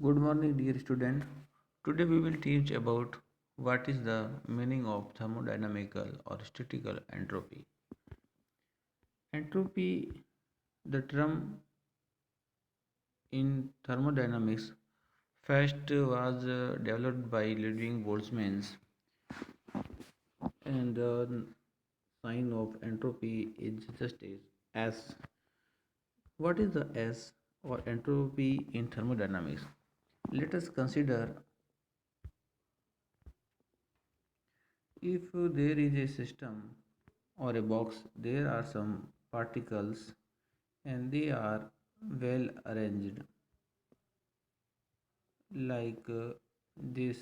Good morning, dear student. Today we will teach about what is the meaning of thermodynamical or statistical entropy. Entropy, the term in thermodynamics, first was developed by Ludwig Boltzmann, and the sign of entropy is just as S. What is the S or entropy in thermodynamics? Let us consider if there is a system or a box, there are some particles and they are well arranged like this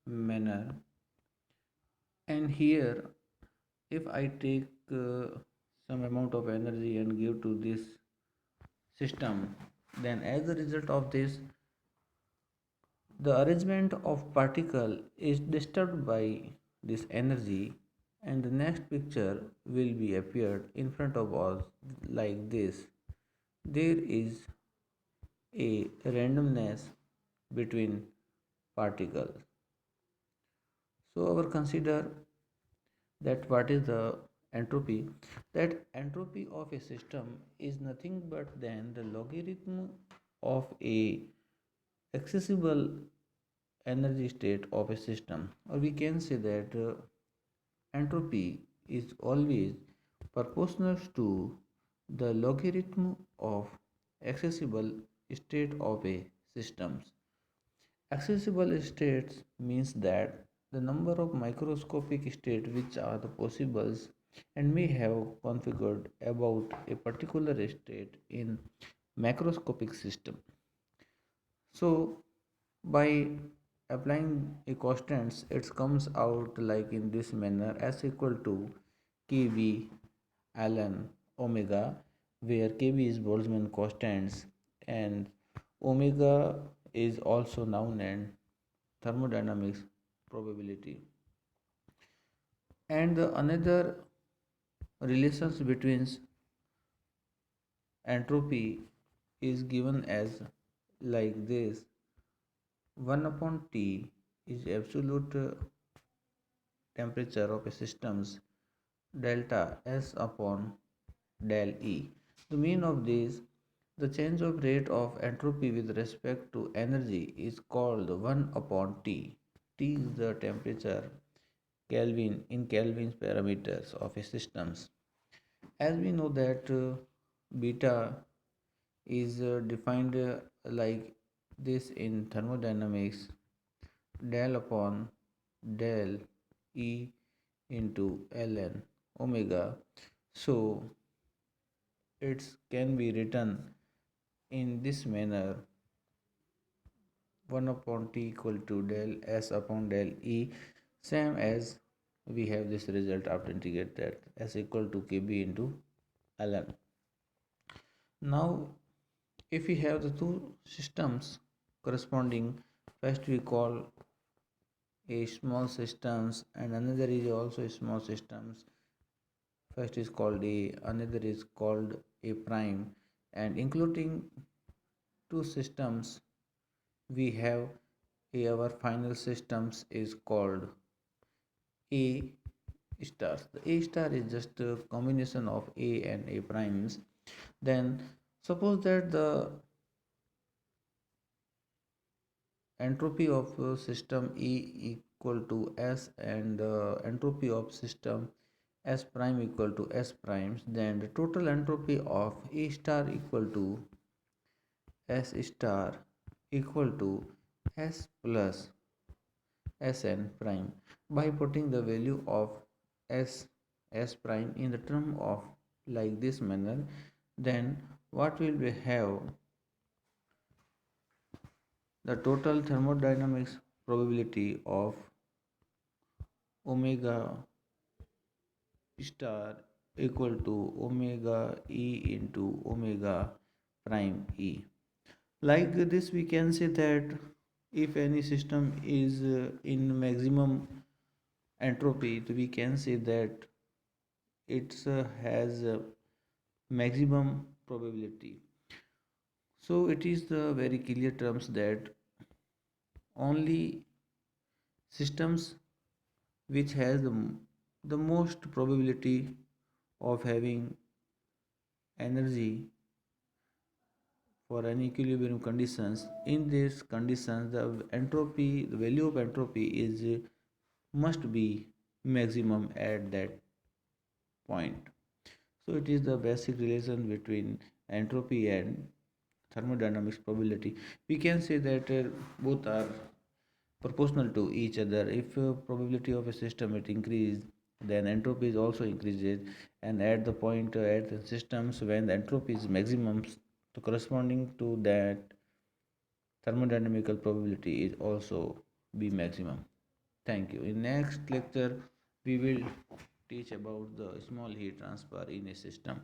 manner. And here, if I take some amount of energy and give to this system, then as a result of this, the arrangement of particle is disturbed by this energy, and the next picture will be appeared in front of us like this. There is a randomness between particles. So our consider that what is the entropy. That entropy of a system is nothing but then the logarithm of a accessible energy state of a system, or we can say that entropy is always proportional to the logarithm of accessible state of a system. Accessible states means that the number of microscopic states which are the possibles and may have configured about a particular state in macroscopic system. So by applying a constants, it comes out like in this manner: S equal to kb ln omega, where kb is Boltzmann constants and omega is also known as thermodynamics probability. And the another relations between entropy is given as like this: 1 upon T is absolute temperature of a system's delta S upon del E. The mean of this, the change of rate of entropy with respect to energy is called 1 upon T. T is the temperature Kelvin in Kelvin's parameters of a systems. As we know that beta is defined like this in thermodynamics: del upon del E into ln omega. So it can be written in this manner: 1 upon T equal to del S upon del E, same as we have this result after integrate that S equal to kb into ln. Now if we have the two systems corresponding, first we call a small systems and another is also a small systems. First is called a, another is called a prime, and including two systems we have our final systems is called a stars. The a star is just a combination of a and a primes. Then suppose that the entropy of system E equal to S and the entropy of system S prime equal to S primes, then the total entropy of E star equal to S star equal to S plus Sn prime. By putting the value of S prime in the term of like this manner, then what will we have? The total thermodynamics probability of omega star equal to omega E into omega prime E. Like this we can say that if any system is in maximum entropy, we can say that it has a maximum probability. So it is the very clear terms that only systems which has the most probability of having energy for an equilibrium conditions. In these conditions, the value of entropy is must be maximum at that point. So it is the basic relation between entropy and thermodynamics probability. We can say that both are proportional to each other. If probability of a system it increase, then entropy is also increases, and at the point at the systems when the entropy is maximum, so corresponding to that thermodynamical probability is also be maximum. Thank you. In next lecture we will teach about the small heat transfer in a system.